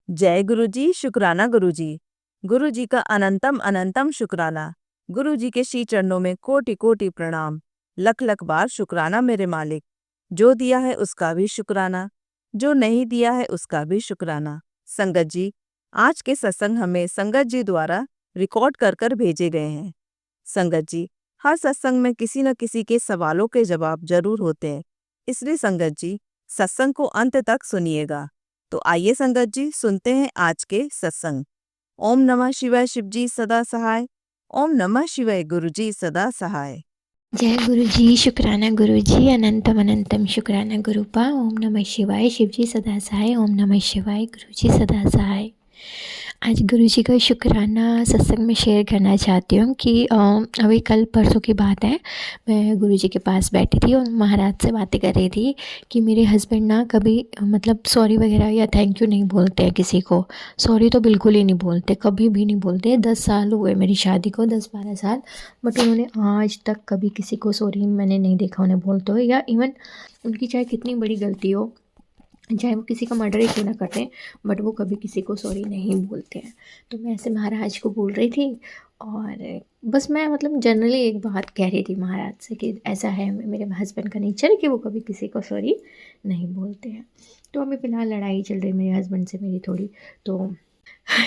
जय गुरुजी, शुक्राना गुरुजी। गुरुजी का अनंतम अनंतम शुक्राना। गुरुजी के श्री चरणों में कोटि कोटि प्रणाम। लख लख बार शुक्राना मेरे मालिक। जो दिया है उसका भी शुक्राना, जो नहीं दिया है उसका भी शुक्राना। संगत जी, आज के सत्संग हमें संगत जी द्वारा रिकॉर्ड कर कर भेजे गए हैं। संगत जी, हर सत्संग में किसी न किसी के सवालों के जवाब जरूर होते हैं, इसलिए संगत जी सत्संग को अंत तक सुनिएगा। तो आइए संगत जी, सुनते हैं आज के सत्संग। ओम नमः शिवाय, शिव जी सदा सहाय। ओम नमः शिवाय, गुरु जी सदा सहाय। जय गुरु जी, शुक्राना गुरु जी, अनंतम अनंतम शुक्राना गुरुपा। ओम नमः शिवाय, शिव जी सदा सहाय। ओम नमः शिवाय, गुरु जी सदा सहाय। आज गुरु जी का शुक्राना सत्संग में शेयर करना चाहती हूँ कि अभी कल परसों की बात है, मैं गुरु जी के पास बैठी थी और महाराज से बातें कर रही थी कि मेरे हस्बैंड ना कभी मतलब सॉरी वगैरह या थैंक यू नहीं बोलते हैं किसी को। सॉरी तो बिल्कुल ही नहीं बोलते, कभी भी नहीं बोलते। 10 साल हुए मेरी शादी को, 10-12 साल, बट उन्होंने आज तक कभी किसी को सॉरी मैंने नहीं देखा उन्हें बोलते हुए। या इवन उनकी चाहे कितनी बड़ी गलती हो, चाहे वो किसी का मर्डर ही क्यों ना करते, बट वो कभी किसी को सॉरी नहीं बोलते हैं। तो मैं ऐसे महाराज को बोल रही थी और बस मैं मतलब जनरली एक बात कह रही थी महाराज से कि ऐसा है मेरे हस्बैंड का नेचर कि वो कभी किसी को सॉरी नहीं बोलते हैं। तो अभी फ़िलहाल लड़ाई चल रही मेरे हस्बैंड से मेरी थोड़ी। तो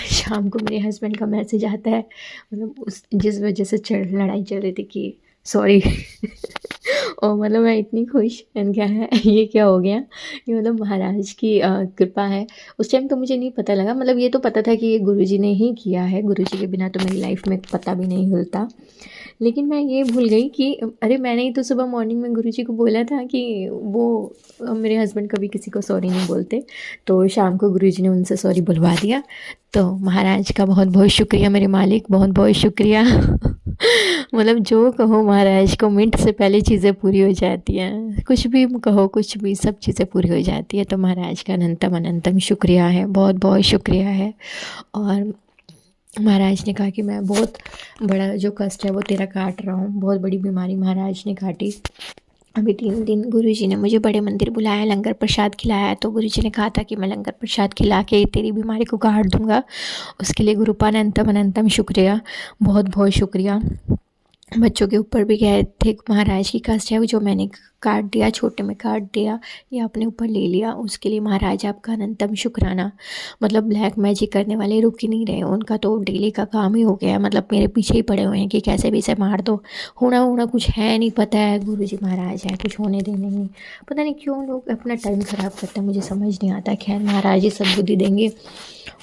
शाम को मेरे हस्बैंड का मैसेज आता है, मतलब उस जिस वजह से लड़ाई चल रही थी कि सॉरी। और मतलब मैं इतनी खुश, मैंने क्या है ये क्या हो गया, ये मतलब महाराज की कृपा है। उस टाइम तो मुझे नहीं पता लगा, मतलब ये तो पता था कि ये गुरुजी ने ही किया है, गुरुजी के बिना तो मेरी लाइफ में पता भी नहीं हिलता। लेकिन मैं ये भूल गई कि अरे मैंने ही तो सुबह मॉर्निंग में गुरुजी को बोला था कि वो मेरे हस्बैंड कभी किसी को सॉरी नहीं बोलते। तो शाम को गुरुजी ने उनसे सॉरी बुलवा दिया। तो महाराज का बहुत बहुत शुक्रिया, मेरे मालिक बहुत बहुत शुक्रिया। मतलब जो कहो महाराज को, मिनट से पहले चीज़ें पूरी हो जाती हैं, कुछ भी कहो कुछ भी, सब चीज़ें पूरी हो जाती है। तो महाराज का अनंतम अनंतम शुक्रिया है, बहुत बहुत शुक्रिया है। और महाराज ने कहा कि मैं बहुत बड़ा जो कष्ट है वो तेरा काट रहा हूँ, बहुत बड़ी बीमारी महाराज ने काटी। अभी 3 दिन गुरुजी ने मुझे बड़े मंदिर बुलाया, लंगर प्रसाद खिलाया। तो गुरुजी ने कहा था कि मैं लंगर प्रसाद खिला के तेरी बीमारी को काट दूंगा। उसके लिए गुरुपा अनंतम अनंतम शुक्रिया, बहुत बहुत शुक्रिया। बच्चों के ऊपर भी कह थे महाराज की कष्ट है वो जो मैंने काट दिया, छोटे में काट दिया या अपने ऊपर ले लिया, उसके लिए महाराज आपका अनंतम शुक्राना। मतलब ब्लैक मैजिक करने वाले रुक ही नहीं रहे, उनका तो डेली का काम ही हो गया है। मतलब मेरे पीछे ही पड़े हुए हैं कि कैसे भी इसे मार दो, होना होना कुछ है नहीं, पता है गुरुजी महाराज है, कुछ होने देने नहीं। पता नहीं क्यों लोग अपना टाइम ख़राब करते हैं, मुझे समझ नहीं आता। खैर महाराज ही सब बुद्धि देंगे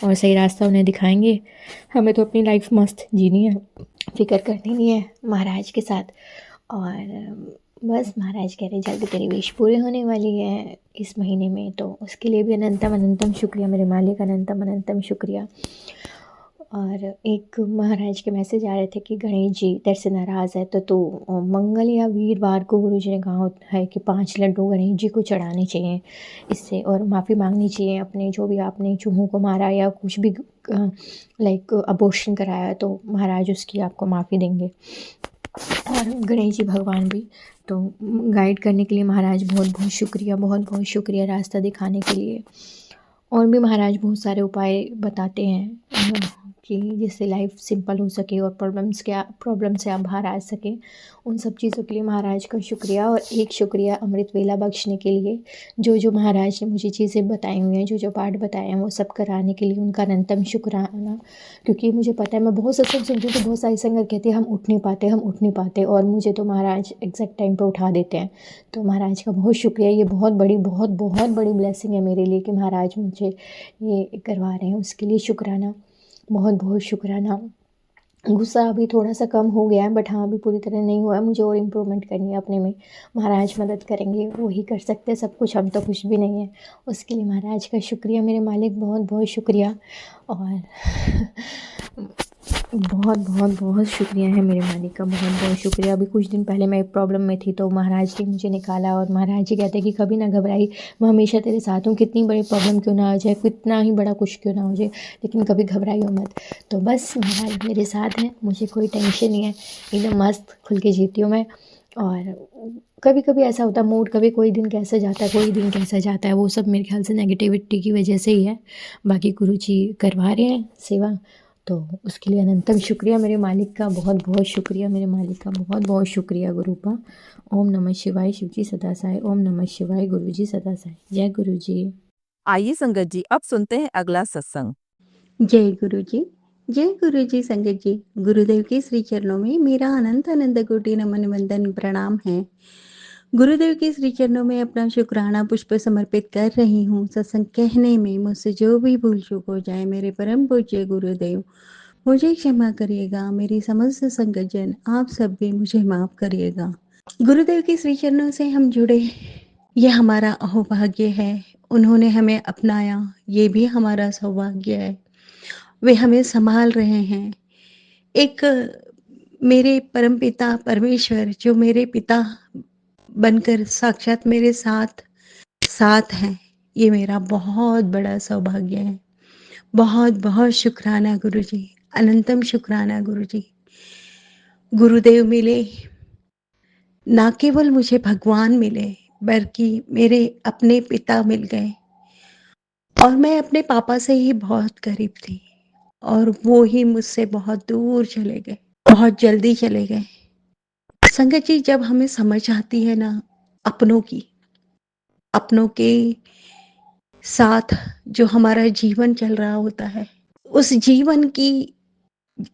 और सही रास्ता उन्हें दिखाएंगे। हमें तो अपनी लाइफ मस्त जीनी है, फिक्र करनी नहीं है महाराज के साथ। और बस महाराज कह रहे जल्दी तेरी विश पूरी होने वाली है इस महीने में, तो उसके लिए भी अनंतम अनंतम शुक्रिया मेरे मालिक, अनंतम अनंतम शुक्रिया। और एक महाराज के मैसेज आ रहे थे कि गणेश जी तेरे से नाराज़ है तो तू मंगल या वीरवार को गुरु जी ने कहा है कि 5 लड्डू गणेश जी को चढ़ाने चाहिए इससे, और माफ़ी मांगनी चाहिए अपने जो भी आपने चूहों को मारा या कुछ भी लाइक अबॉर्शन कराया, तो महाराज उसकी आपको माफ़ी देंगे। और गणेश जी भगवान भी तो गाइड करने के लिए महाराज बहुत बहुत शुक्रिया, बहुत बहुत शुक्रिया रास्ता दिखाने के लिए। और भी महाराज बहुत सारे उपाय बताते हैं कि जिससे लाइफ सिंपल हो सके और प्रॉब्लम से आप बाहर आ सकें। उन सब चीज़ों के लिए महाराज का शुक्रिया। और एक शुक्रिया अमृत वेला बख्शने के लिए, जो जो महाराज ने मुझे चीज़ें बताई हुई हैं, जो जो पाठ बताए हैं वो सब कराने के लिए उनका अनंतम शुक्राना। क्योंकि मुझे पता है, मैं बहुत सत्संग सुनती हूँ तो बहुत सारी संगत कहती है हम उठ नहीं पाते, हम उठ नहीं पाते, और मुझे तो महाराज एग्जैक्ट टाइम पे उठा देते हैं। तो महाराज का बहुत शुक्रिया, ये बहुत बड़ी बहुत बहुत बड़ी ब्लेसिंग है मेरे लिए कि महाराज मुझे ये करवा रहे हैं, उसके लिए शुक्राना, बहुत बहुत शुक्राना। गुस्सा अभी थोड़ा सा कम हो गया है, बट हाँ अभी पूरी तरह नहीं हुआ है, मुझे और इम्प्रूवमेंट करनी है अपने में। महाराज मदद करेंगे, वो ही कर सकते हैं सब कुछ, हम तो कुछ भी नहीं है। उसके लिए महाराज का शुक्रिया मेरे मालिक, बहुत बहुत शुक्रिया। और बहुत बहुत बहुत शुक्रिया है मेरे मालिक का, बहुत बहुत शुक्रिया। अभी कुछ दिन पहले मैं एक प्रॉब्लम में थी तो महाराज ने मुझे निकाला, और महाराज जी कहते हैं कि कभी ना घबराई, मैं हमेशा तेरे साथ हूँ, कितनी बड़ी प्रॉब्लम क्यों ना आ जाए, कितना ही बड़ा कुछ क्यों ना हो जाए, लेकिन कभी घबराइयो मत। तो बस महाराज मेरे साथ हैं, मुझे कोई टेंशन नहीं है, एकदम मस्त खुल के जीती हूँ मैं। और कभी-कभी ऐसा होता है मूड, कभी कोई दिन कैसे जाता है, कोई दिन कैसा जाता है, वो सब मेरे ख़्याल से नेगेटिविटी की वजह से ही है। बाकी गुरुजी करवा रहे हैं सेवा, तो उसके लिए अनंतम शुक्रिया मेरे मालिक का, बहुत-बहुत शुक्रिया मेरे मालिक का, बहुत-बहुत शुक्रिया गुरूपा। ओम नमः शिवाय, शिव जी सदा सहाय। ओम नमः शिवाय, गुरुजी सदा सहाय। जय गुरुजी। आइए संगत जी, अब सुनते हैं अगला सत्संग। जय गुरु जी। जय गुरु जी। संगत जी, गुरुदेव के श्री चरणों में मेरा अनंत अनंत कोटि नमन वंदन प्रणाम है। गुरुदेव के श्री चरणों में अपना शुक्राना पुष्प समर्पित कर रही हूँ। सत्संग कहने में मुझसे जो भी भूल चूक हो जाए, मेरे परम पूज्य गुरुदेव मुझे क्षमा करिएगा। मेरी समस्त संगत जन आप सब भी मुझे माफ करिएगा। गुरुदेव के श्री चरणों से हम जुड़े, ये हमारा अहोभाग्य है। उन्होंने हमें अपनाया, ये भी हमारा सौभाग्य है। वे हमें संभाल रहे हैं। एक मेरे परमपिता परमेश्वर जो मेरे पिता बनकर साक्षात मेरे साथ साथ हैं, ये मेरा बहुत बड़ा सौभाग्य है। बहुत बहुत शुक्राना गुरुजी, अनंतम शुक्राना गुरुजी। गुरुदेव मिले, ना केवल मुझे भगवान मिले, बल्कि मेरे अपने पिता मिल गए। और मैं अपने पापा से ही बहुत करीब थी, और वो ही मुझसे बहुत दूर चले गए, बहुत जल्दी चले गए। संगत जी, जब हमें समझ आती है ना अपनों के साथ जो हमारा जीवन चल रहा होता है, उस जीवन की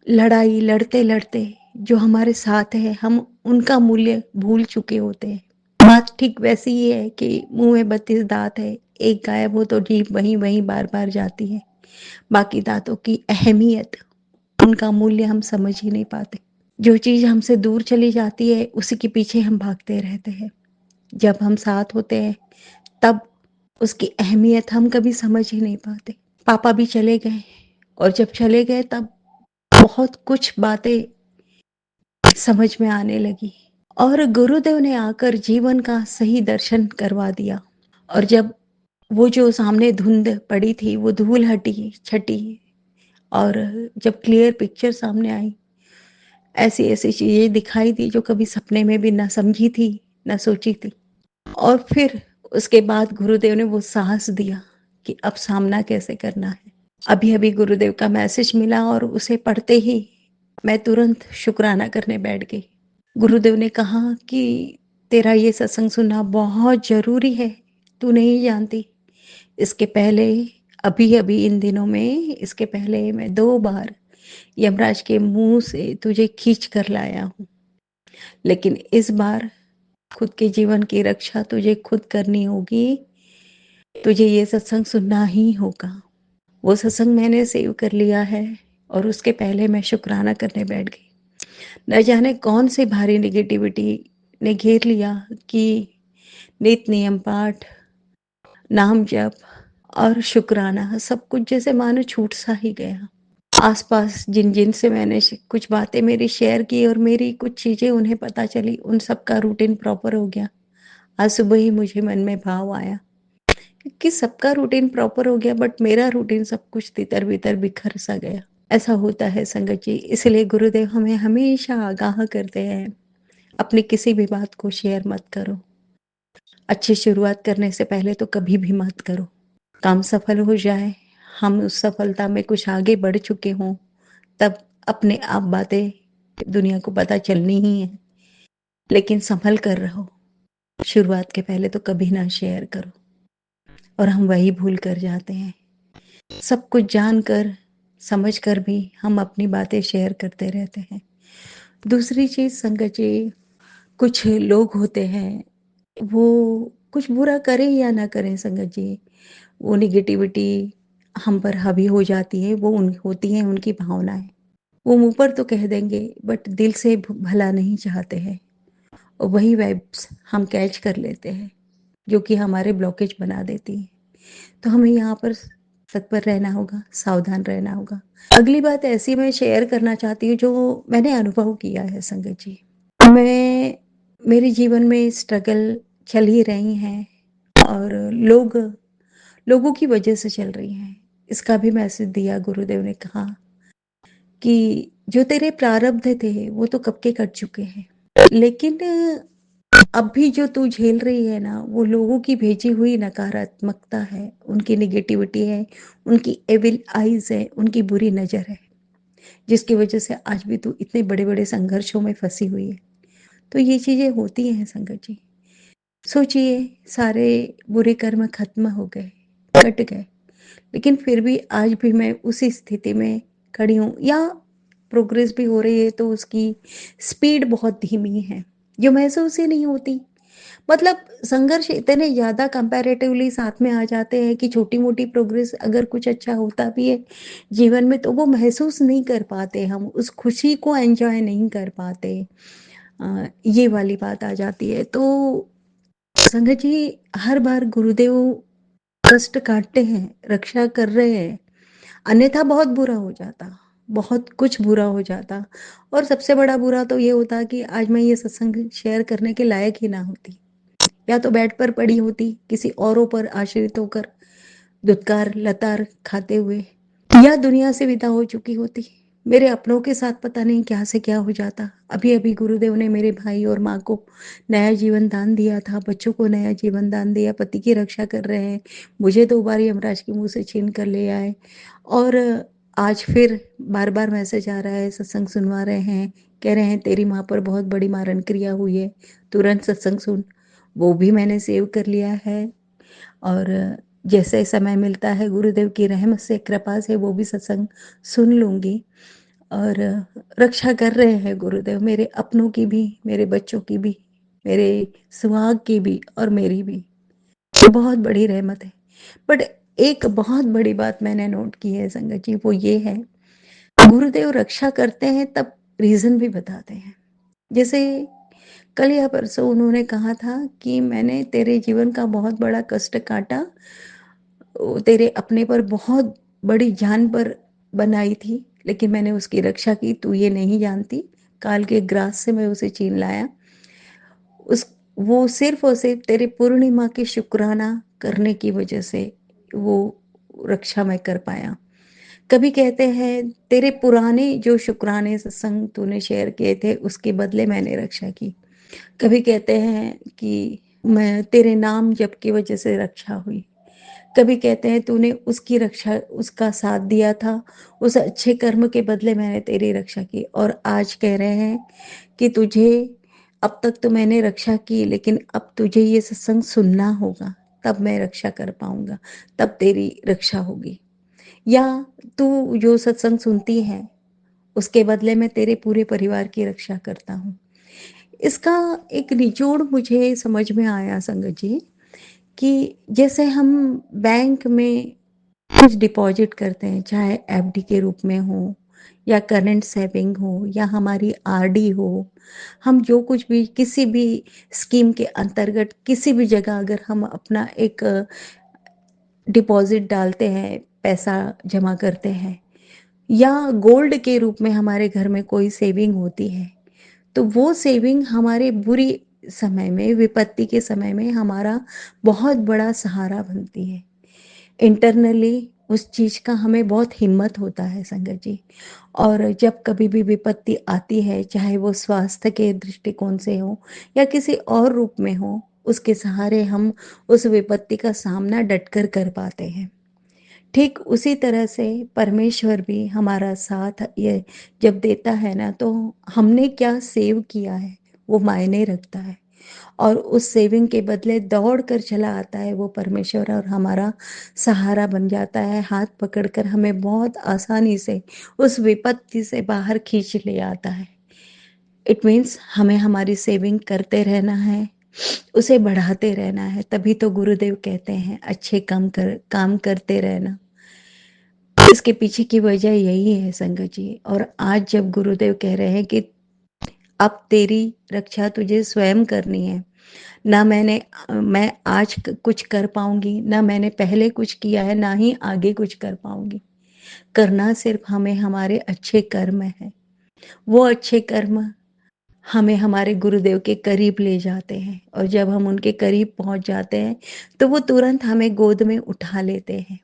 लड़ाई लड़ते लड़ते जो हमारे साथ है, हम उनका मूल्य भूल चुके होते हैं। बात ठीक वैसी ही है कि मुंह में 32 दांत है, एक गायब हो तो जीभ वहीं वहीं बार बार जाती है। बाकी दांतों की अहमियत, उनका मूल्य हम समझ ही नहीं पाते। जो चीज़ हमसे दूर चली जाती है, उसी के पीछे हम भागते रहते हैं। जब हम साथ होते हैं, तब उसकी अहमियत हम कभी समझ ही नहीं पाते। पापा भी चले गए, और जब चले गए तब बहुत कुछ बातें समझ में आने लगी, और गुरुदेव ने आकर जीवन का सही दर्शन करवा दिया। और जब वो जो सामने धुंध पड़ी थी, वो धूल हटी छटी, और जब क्लियर पिक्चर सामने आई, ऐसी ऐसी चीजें दिखाई दी जो कभी सपने में भी ना समझी थी, ना सोची थी। और फिर उसके बाद गुरुदेव ने वो साहस दिया कि अब सामना कैसे करना है। अभी अभी गुरुदेव का मैसेज मिला, और उसे पढ़ते ही मैं तुरंत शुक्राना करने बैठ गई। गुरुदेव ने कहा कि तेरा ये सत्संग सुनना बहुत जरूरी है, तू नहीं जानती। इसके पहले, अभी अभी इन दिनों में, इसके पहले मैं 2 बार यमराज के मुंह से तुझे खींच कर लाया हूँ, लेकिन इस बार खुद के जीवन की रक्षा तुझे खुद करनी होगी। तुझे ये सत्संग सुनना ही होगा। वो सत्संग मैंने सेव कर लिया है, और उसके पहले मैं शुक्राना करने बैठ गई। न जाने कौन से भारी नेगेटिविटी ने घेर लिया कि नित नियम पाठ, नाम जप और शुक्राना, सब कुछ जैसे मानो छूट सा ही गया। आसपास जिन जिन से मैंने कुछ बातें मेरी शेयर की, और मेरी कुछ चीज़ें उन्हें पता चली, उन सब का रूटीन प्रॉपर हो गया। आज सुबह ही मुझे मन में भाव आया कि सबका रूटीन प्रॉपर हो गया, बट मेरा रूटीन सब कुछ तितर बितर बिखर सा गया। ऐसा होता है संगत जी, इसलिए गुरुदेव हमें हमेशा आगाह करते हैं, अपनी किसी भी बात को शेयर मत करो। अच्छी शुरुआत करने से पहले तो कभी भी मत करो। काम सफल हो जाए, हम उस सफलता में कुछ आगे बढ़ चुके हों, तब अपने आप बातें दुनिया को पता चलनी ही है। लेकिन संभल कर रहो, शुरुआत के पहले तो कभी ना शेयर करो। और हम वही भूल कर जाते हैं। सब कुछ जानकर समझ कर भी हम अपनी बातें शेयर करते रहते हैं। दूसरी चीज़ संगत जी, कुछ लोग होते हैं, वो कुछ बुरा करें या ना करें संगत जी, वो निगेटिविटी हम पर हावी हो जाती है। वो होती हैं उनकी भावनाएं। वो मुंह पर तो कह देंगे, बट दिल से भला नहीं चाहते हैं, और वही वाइब्स हम कैच कर लेते हैं, जो कि हमारे ब्लॉकेज बना देती है। तो हमें यहाँ पर तत्पर रहना होगा, सावधान रहना होगा। अगली बात ऐसी मैं शेयर करना चाहती हूँ जो मैंने अनुभव किया है संगत जी। मैं मेरे जीवन में स्ट्रगल चल ही रही हैं, और लोगों की वजह से चल रही हैं। इसका भी मैसेज दिया गुरुदेव ने, कहा कि जो तेरे प्रारब्ध थे वो तो कब के कट चुके हैं, लेकिन अब भी जो तू झेल रही है ना, वो लोगों की भेजी हुई नकारात्मकता है, उनकी नेगेटिविटी है, उनकी एविल आइज़ है, उनकी बुरी नज़र है, जिसकी वजह से आज भी तू इतने बड़े-बड़े संघर्षों में फँसी हुई है। तो ये चीज़ें होती हैं संगत जी। सोचिए, सारे बुरे कर्म खत्म हो गए, कट गए, लेकिन फिर भी आज भी मैं उसी स्थिति में खड़ी हूँ, या प्रोग्रेस भी हो रही है तो उसकी स्पीड बहुत धीमी है, जो महसूस ही नहीं होती। मतलब संघर्ष इतने ज़्यादा कंपैरेटिवली साथ में आ जाते हैं कि छोटी-मोटी प्रोग्रेस अगर कुछ अच्छा होता भी है जीवन में, तो वो महसूस नहीं कर पाते हम, उस खुशी को एन्जॉय नहीं कर पाते। ये वाली बात आ जाती है। तो संगत जी, हर बार गुरुदेव कष्ट काटते हैं, रक्षा कर रहे हैं, अन्यथा बहुत बुरा हो जाता, बहुत कुछ बुरा हो जाता, और सबसे बड़ा बुरा तो ये होता कि आज मैं ये सत्संग शेयर करने के लायक ही ना होती। या तो बेड पर पड़ी होती, किसी औरों पर आश्रित होकर धुतकार लतार खाते हुए, या दुनिया से विदा हो चुकी होती। मेरे अपनों के साथ पता नहीं क्या से क्या हो जाता। अभी-अभी गुरुदेव ने मेरे भाई और माँ को नया जीवन दान दिया था, बच्चों को नया जीवन दान दिया, पति की रक्षा कर रहे हैं। मुझे 2 बार यमराज के मुँह से छीन कर ले आए, और आज फिर बार-बार मैसेज आ रहा है, सत्संग सुनवा रहे हैं, कह रहे हैं तेरी माँ पर बहुत बड़ी मारण क्रिया हुई है, तुरंत सत्संग सुन। वो भी मैंने सेव कर लिया है, और जैसे समय मिलता है गुरुदेव की रहमत से, कृपा से वो भी सत्संग सुन लूँगी। और रक्षा कर रहे हैं गुरुदेव, मेरे अपनों की भी, मेरे बच्चों की भी, मेरे सुहाग की भी और मेरी भी। ये बहुत बड़ी रहमत है। बट एक बहुत बड़ी बात मैंने नोट की है संगत जी, वो ये है, गुरुदेव रक्षा करते हैं तब रीज़न भी बताते हैं। जैसे कल या परसों उन्होंने कहा था कि मैंने तेरे जीवन का बहुत बड़ा कष्ट काटा, तेरे अपने पर बहुत बड़ी जान पर बनाई थी, लेकिन मैंने उसकी रक्षा की, तू ये नहीं जानती। काल के ग्रास से मैं उसे छीन लाया। उस वो सिर्फ़ और सिर्फ़ तेरे पूर्णिमा के शुक्राना करने की वजह से वो रक्षा मैं कर पाया। कभी कहते हैं तेरे पुराने जो शुक्राने सत्संग तूने शेयर किए थे, उसके बदले मैंने रक्षा की। कभी कहते हैं कि मैं तेरे नाम जप की वजह से रक्षा हुई। कभी कहते हैं तूने उसकी रक्षा, उसका साथ दिया था, उस अच्छे कर्म के बदले मैंने तेरी रक्षा की, और आज कह रहे हैं कि तुझे, अब तक तो मैंने रक्षा की, लेकिन अब तुझे ये सत्संग सुनना होगा, तब मैं रक्षा कर पाऊँगा, तब तेरी रक्षा होगी। या तू जो सत्संग सुनती है, उसके बदले मैं तेरे पूरे परिवार की रक्षा करता हूँ। इसका एक निचोड़ मुझे समझ में आया संगत जी, कि जैसे हम बैंक में कुछ डिपॉजिट करते हैं, चाहे एफडी के रूप में हो, या करंट सेविंग हो, या हमारी आरडी हो, हम जो कुछ भी किसी भी स्कीम के अंतर्गत किसी भी जगह अगर हम अपना एक डिपॉजिट डालते हैं, पैसा जमा करते हैं, या गोल्ड के रूप में हमारे घर में कोई सेविंग होती है, तो वो सेविंग हमारे बुरी समय में, विपत्ति के समय में हमारा बहुत बड़ा सहारा बनती है। इंटरनली उस चीज़ का हमें बहुत हिम्मत होता है संगत जी। और जब कभी भी विपत्ति आती है, चाहे वो स्वास्थ्य के दृष्टिकोण से हो या किसी और रूप में हो, उसके सहारे हम उस विपत्ति का सामना डटकर कर पाते हैं। ठीक उसी तरह से परमेश्वर भी हमारा साथ ये जब देता है ना, तो हमने क्या सेव किया है वो मायने रखता है, और उस सेविंग के बदले दौड़ कर चला आता है वो परमेश्वर, और हमारा सहारा बन जाता है, हाथ पकड़कर हमें बहुत आसानी से उस विपत्ति से बाहर खींच ले आता है। इट मीन्स हमें हमारी सेविंग करते रहना है, उसे बढ़ाते रहना है, तभी तो गुरुदेव कहते हैं अच्छे काम करते रहना। इसके पीछे की वजह यही है संगत जी। और आज जब गुरुदेव कह रहे हैं कि अब तेरी रक्षा तुझे स्वयं करनी है, ना मैं आज कुछ कर पाऊंगी, ना मैंने पहले कुछ किया है, ना ही आगे कुछ कर पाऊंगी। करना सिर्फ हमें हमारे अच्छे कर्म है। वो अच्छे कर्म हमें हमारे गुरुदेव के करीब ले जाते हैं, और जब हम उनके करीब पहुंच जाते हैं तो वो तुरंत हमें गोद में उठा लेते हैं।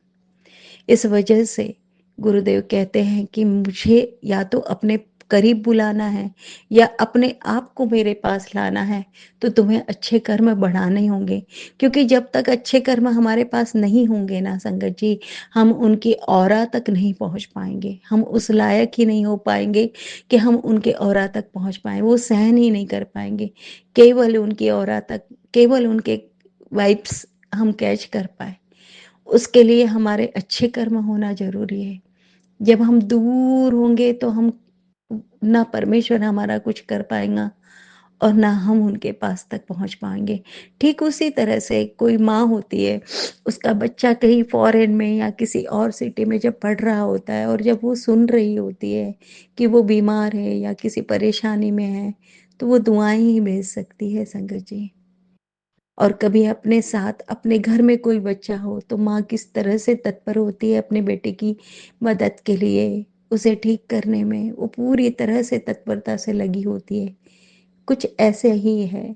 इस वजह से गुरुदेव कहते हैं कि मुझे या तो अपने करीब बुलाना है या अपने आप को मेरे पास लाना है, तो तुम्हें अच्छे कर्म बढ़ाने होंगे। क्योंकि जब तक अच्छे कर्म हमारे पास नहीं होंगे ना संगत जी, हम उनकी औरा तक नहीं पहुँच पाएँगे। हम उस लायक ही नहीं हो पाएँगे कि हम उनके औरा तक पहुँच पाएँ, वो सहन ही नहीं कर पाएँगे। केवल उनकी औरा तक, केवल उनके वाइब्स हम कैच कर पाएँ, उसके लिए हमारे अच्छे कर्म होना ज़रूरी है। जब हम दूर होंगे तो हम ना परमेश्वर हमारा कुछ कर पाएगा और ना हम उनके पास तक पहुंच पाएंगे। ठीक उसी तरह से कोई माँ होती है, उसका बच्चा कहीं फॉरेन में या किसी और सिटी में जब पढ़ रहा होता है और जब वो सुन रही होती है कि वो बीमार है या किसी परेशानी में है, तो वो दुआएं ही भेज सकती है संगत जी। और कभी अपने साथ अपने घर में कोई बच्चा हो तो माँ किस तरह से तत्पर होती है अपने बेटे की मदद के लिए, उसे ठीक करने में वो पूरी तरह से तत्परता से लगी होती है। कुछ ऐसे ही है।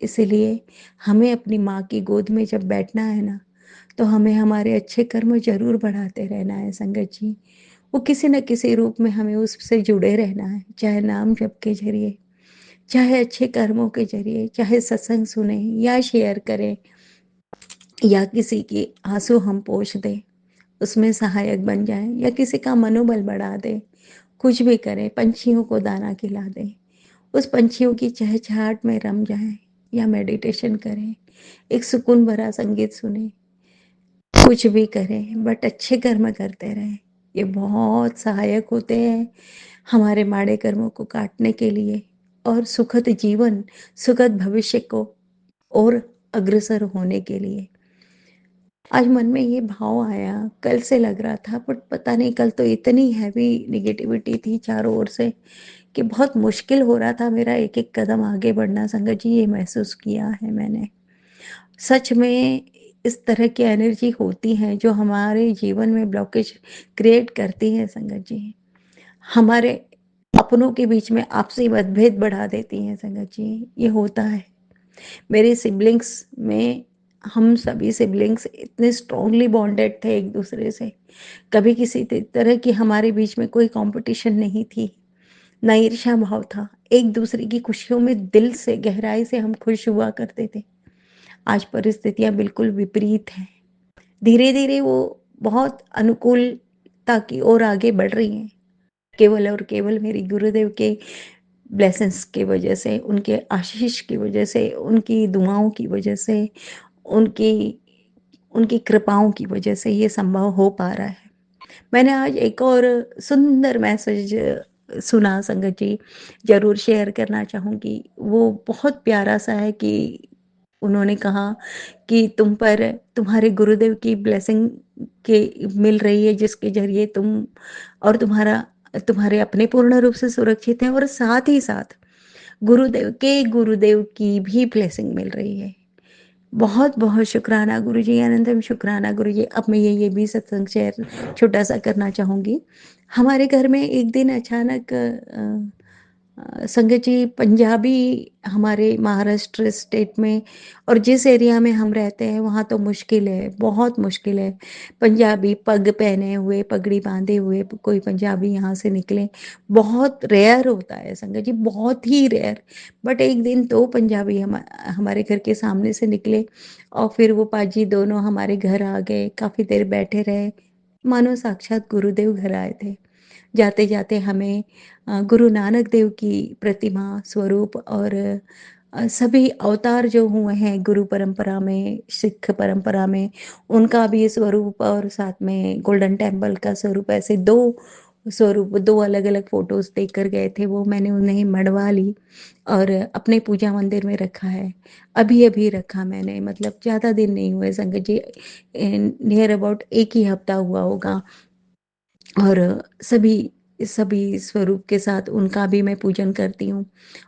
इसीलिए हमें अपनी माँ की गोद में जब बैठना है ना, तो हमें हमारे अच्छे कर्म ज़रूर बढ़ाते रहना है संगत जी। वो किसी न किसी रूप में हमें उससे जुड़े रहना है, चाहे नाम जप के ज़रिए, चाहे अच्छे कर्मों के ज़रिए, चाहे सत्संग सुने या शेयर करें या किसी की आंसू हम पोंछ दें, उसमें सहायक बन जाएँ या किसी का मनोबल बढ़ा दें। कुछ भी करें, पंछियों को दाना खिला दें, उस पंछियों की चहचहाहट में रम जाएँ या मेडिटेशन करें, एक सुकून भरा संगीत सुनें, कुछ भी करें बट अच्छे कर्म करते रहें। ये बहुत सहायक होते हैं हमारे माड़े कर्मों को काटने के लिए और सुखद जीवन, सुखद भविष्य को और अग्रसर होने के लिए। आज मन में ये भाव आया, कल से लग रहा था बट पता नहीं, कल तो इतनी हैवी नेगेटिविटी थी चारों ओर से कि बहुत मुश्किल हो रहा था मेरा एक-एक कदम आगे बढ़ना। संगत जी, ये महसूस किया है मैंने। सच में इस तरह की एनर्जी होती हैं जो हमारे जीवन में ब्लॉकेज क्रिएट करती हैं संगत जी। हमारे अपनों के बीच में आपसी मतभेद बढ़ा देती हैं संगत जी, ये होता है। मेरे सिबलिंग्स में हम सभी सिबलिंग्स इतने स्ट्रॉन्गली बॉन्डेड थे एक दूसरे से, कभी किसी तरह की हमारे बीच में कोई कंपटीशन नहीं थी, ना ईर्ष्या भाव था। एक दूसरे की खुशियों में दिल से गहराई से हम खुश हुआ करते थे। आज परिस्थितियां बिल्कुल विपरीत हैं। धीरे धीरे वो बहुत अनुकूलता की ओर आगे बढ़ रही हैं, केवल और केवल मेरी गुरुदेव के ब्लेसिंग्स की वजह से, उनके आशीष की वजह से, उनकी दुआओं की वजह से, उनकी उनकी कृपाओं की वजह से ये संभव हो पा रहा है। मैंने आज एक और सुंदर मैसेज सुना संगत जी, ज़रूर शेयर करना चाहूँगी। वो बहुत प्यारा सा है कि उन्होंने कहा कि तुम पर तुम्हारे गुरुदेव की ब्लेसिंग के मिल रही है, जिसके ज़रिए तुम और तुम्हारे अपने पूर्ण रूप से सुरक्षित हैं और साथ ही साथ गुरुदेव की भी ब्लेसिंग मिल रही है। बहुत-बहुत शुक्राना गुरुजी, अनंतम शुक्राना गुरुजी। अब मैं ये भी सत्संग शेयर छोटा-सा करना चाहूँगी। हमारे घर में एक दिन अचानक संगत जी, पंजाबी हमारे महाराष्ट्र स्टेट में और जिस एरिया में हम रहते हैं वहाँ तो मुश्किल है, बहुत मुश्किल है। पंजाबी पग पहने हुए, पगड़ी बांधे हुए कोई पंजाबी यहाँ से निकले, बहुत रेयर होता है संगत जी, बहुत ही रेयर। बट एक दिन तो पंजाबी हमारे घर के सामने से निकले और फिर वो पाजी दोनों हमारे घर आ गए, काफ़ी देर बैठे रहे, मानो साक्षात गुरुदेव घर आए थे। जाते जाते हमें गुरु नानक देव की प्रतिमा, स्वरूप और सभी अवतार जो हुए हैं गुरु परंपरा में, सिख परंपरा में, उनका भी स्वरूप और साथ में गोल्डन टेम्पल का स्वरूप, ऐसे दो स्वरूप, दो अलग अलग फोटोज देख कर गए थे। वो मैंने उन्हें मढ़वा ली और अपने पूजा मंदिर में रखा है। अभी अभी रखा मैंने, मतलब ज़्यादा दिन नहीं हुए संगत जी, नियर अबाउट एक ही हफ्ता हुआ होगा। और सभी सभी स्वरूप के साथ उनका भी मैं पूजन करती हूँ।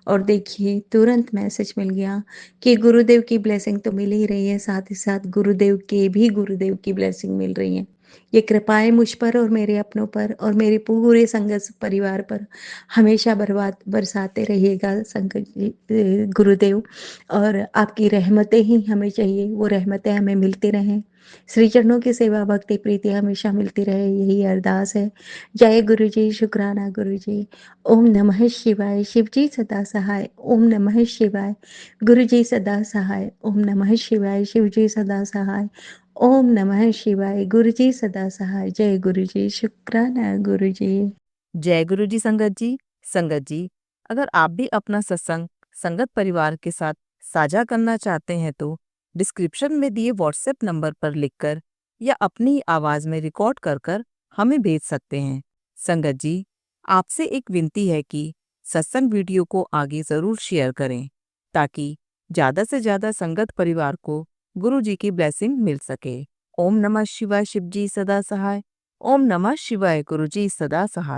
और देखिए, तुरंत मैसेज मिल गया कि गुरुदेव की ब्लेसिंग तो मिल ही रही है, साथ ही साथ गुरुदेव की ब्लेसिंग मिल रही है। ये कृपाएं मुझ पर और मेरे अपनों पर और मेरे पूरे संगत परिवार पर हमेशा बरसाते रहिएगा संगत जी, गुरुदेव। और आपकी रहमतें ही हमें चाहिए, वो रहमतें हमें मिलती रहें। श्री चरणों की सेवा भक्ति प्रीति हमेशा मिलती रहे, यही अरदास है। जय गुरु जी, शुक्राना गुरु जी। ओम नमः शिवाय, शिव जी सदा सहाय। ओम नमः शिवाय, गुरु जी सदा सहाय। ओम नमः शिवाय, शिव जी सदा सहाय। ओम नमः शिवाय, गुरु जी सदा सहाय। जय गुरु जी, शुक्राना गुरु जी। जय गुरु जी संगत जी। संगत जी, अगर आप भी अपना सत्संग संगत परिवार के साथ साझा करना चाहते हैं तो डिस्क्रिप्शन में दिए व्हाट्सएप नंबर पर लिखकर या अपनी आवाज़ में रिकॉर्ड कर कर हमें भेज सकते हैं। संगत जी, आपसे एक विनती है कि सत्संग वीडियो को आगे ज़रूर शेयर करें ताकि ज़्यादा से ज़्यादा संगत परिवार को गुरु जी की ब्लेसिंग मिल सके। ओम नमः शिवाय, शिव जी सदा सहाय। ओम नमः शिवाय, गुरु जी सदा सहाय।